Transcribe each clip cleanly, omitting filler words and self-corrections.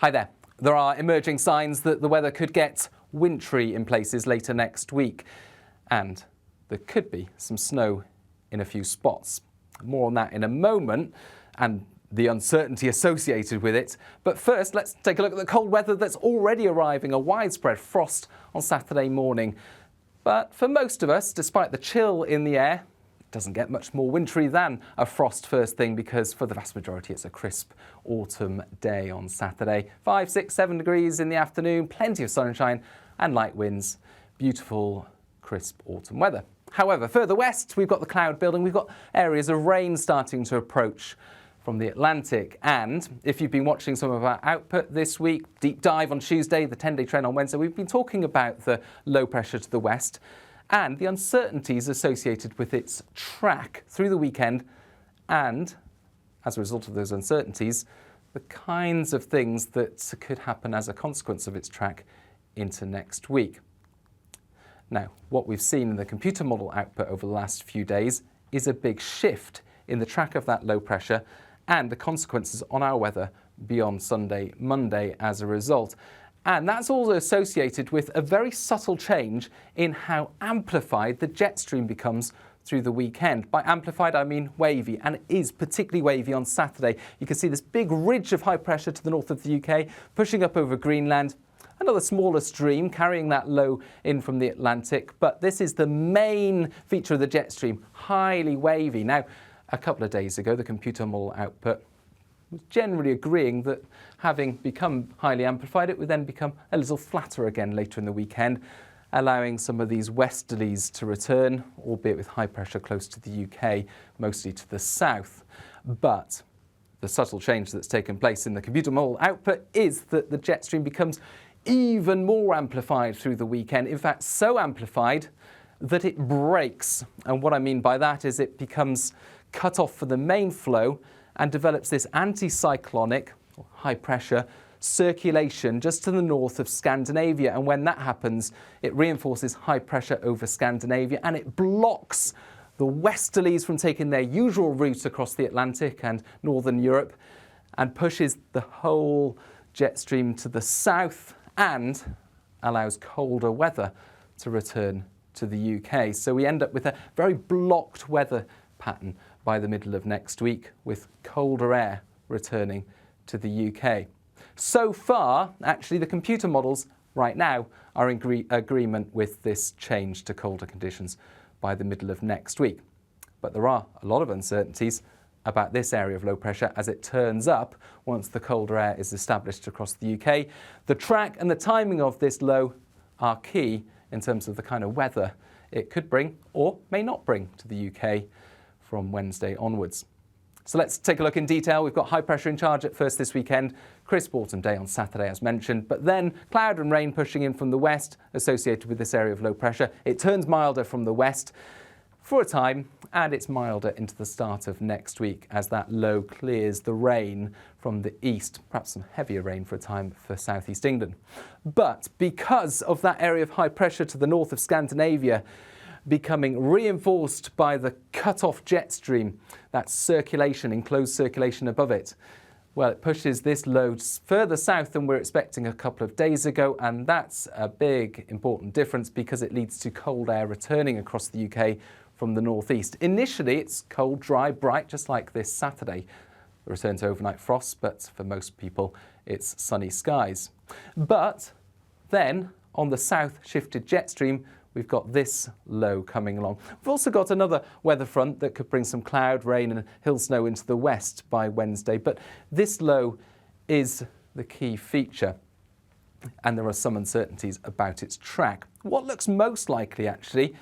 Hi there. There are emerging signs that the weather could get wintry in places later next week, and there could be some snow in a few spots. More on that in a moment, and the uncertainty associated with it. But first, let's take a look at the cold weather that's already arriving. A widespread frost on Saturday morning. But for most of us, despite the chill in the air, it doesn't get much more wintry than a frost first thing, because for the vast majority it's a crisp autumn day on Saturday. 5, 6, 7 degrees in the afternoon, plenty of sunshine and light winds. Beautiful, crisp autumn weather. However, further west we've got the cloud building. We've got areas of rain starting to approach from the Atlantic. And if you've been watching some of our output this week, deep dive on Tuesday, the 10-day trend on Wednesday, we've been talking about the low pressure to the west and the uncertainties associated with its track through the weekend, and as a result of those uncertainties, the kinds of things that could happen as a consequence of its track into next week. Now, what we've seen in the computer model output over the last few days is a big shift in the track of that low pressure and the consequences on our weather beyond Sunday, Monday as a result. And that's also associated with a very subtle change in how amplified the jet stream becomes through the weekend. By amplified, I mean wavy, and it is particularly wavy on Saturday. You can see this big ridge of high pressure to the north of the UK, pushing up over Greenland. Another smaller stream carrying that low in from the Atlantic, but this is the main feature of the jet stream, highly wavy. Now, a couple of days ago, the computer model output was generally agreeing that having become highly amplified, it would then become a little flatter again later in the weekend, allowing some of these westerlies to return, albeit with high pressure close to the UK, mostly to the south. But the subtle change that's taken place in the computer model output is that the jet stream becomes even more amplified through the weekend. In fact, so amplified that it breaks. And what I mean by that is it becomes cut off for the main flow and develops this anticyclonic, or high pressure, circulation just to the north of Scandinavia. And when that happens, it reinforces high pressure over Scandinavia, and it blocks the westerlies from taking their usual route across the Atlantic and northern Europe, and pushes the whole jet stream to the south and allows colder weather to return to the UK. So we end up with a very blocked weather pattern by the middle of next week, with colder air returning to the UK. So far, actually, the computer models right now are in agreement with this change to colder conditions by the middle of next week. But there are a lot of uncertainties about this area of low pressure as it turns up once the colder air is established across the UK. The track and the timing of this low are key in terms of the kind of weather it could bring or may not bring to the UK from Wednesday onwards. So let's take a look in detail. We've got high pressure in charge at first this weekend, crisp autumn day on Saturday as mentioned, but then cloud and rain pushing in from the west associated with this area of low pressure. It turns milder from the west for a time, and it's milder into the start of next week as that low clears the rain from the east, perhaps some heavier rain for a time for southeast England. But because of that area of high pressure to the north of Scandinavia becoming reinforced by the cut-off jet stream, that circulation, enclosed circulation above it, well, it pushes this load further south than we're expecting a couple of days ago, and that's a big, important difference because it leads to cold air returning across the UK from the northeast. Initially, it's cold, dry, bright, just like this Saturday. The return to overnight frost, but for most people, it's sunny skies. But then, on the south shifted jet stream, we've got this low coming along. We've also got another weather front that could bring some cloud, rain and hill snow into the west by Wednesday, but this low is the key feature, and there are some uncertainties about its track. What looks most likely, actually,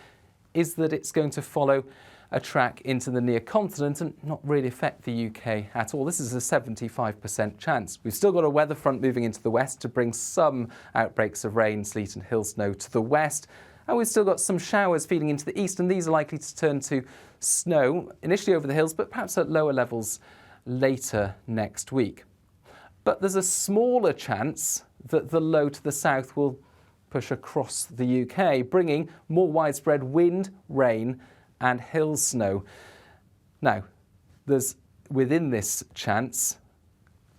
is that it's going to follow a track into the near continent and not really affect the UK at all. This is a 75% chance. We've still got a weather front moving into the west to bring some outbreaks of rain, sleet and hill snow to the west. And we've still got some showers feeding into the east, and these are likely to turn to snow, initially over the hills, but perhaps at lower levels later next week. But there's a smaller chance that the low to the south will push across the UK, bringing more widespread wind, rain and hill snow. Now, there's within this chance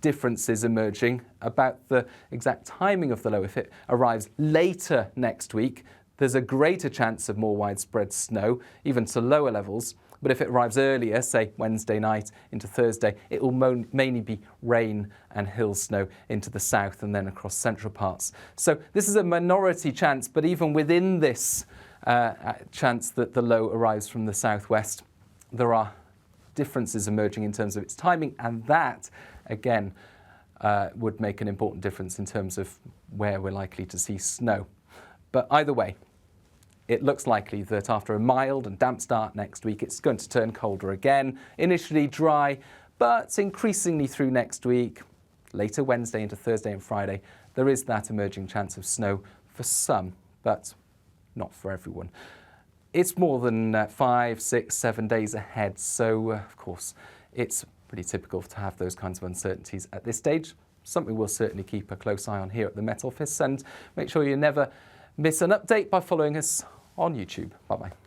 differences emerging about the exact timing of the low. If it arrives later next week, there's a greater chance of more widespread snow, even to lower levels. But if it arrives earlier, say Wednesday night into Thursday, it will mainly be rain and hill snow into the south and then across central parts. So this is a minority chance, but even within this chance that the low arrives from the southwest, there are differences emerging in terms of its timing, and that, again, would make an important difference in terms of where we're likely to see snow. But either way, it looks likely that after a mild and damp start next week, it's going to turn colder again, initially dry, but increasingly through next week, later Wednesday into Thursday and Friday, there is that emerging chance of snow for some, but not for everyone. It's more than 5, 6, 7 days ahead, so of course it's pretty typical to have those kinds of uncertainties at this stage. Something we'll certainly keep a close eye on here at the Met Office, and make sure you never miss an update by following us on YouTube. Bye-bye.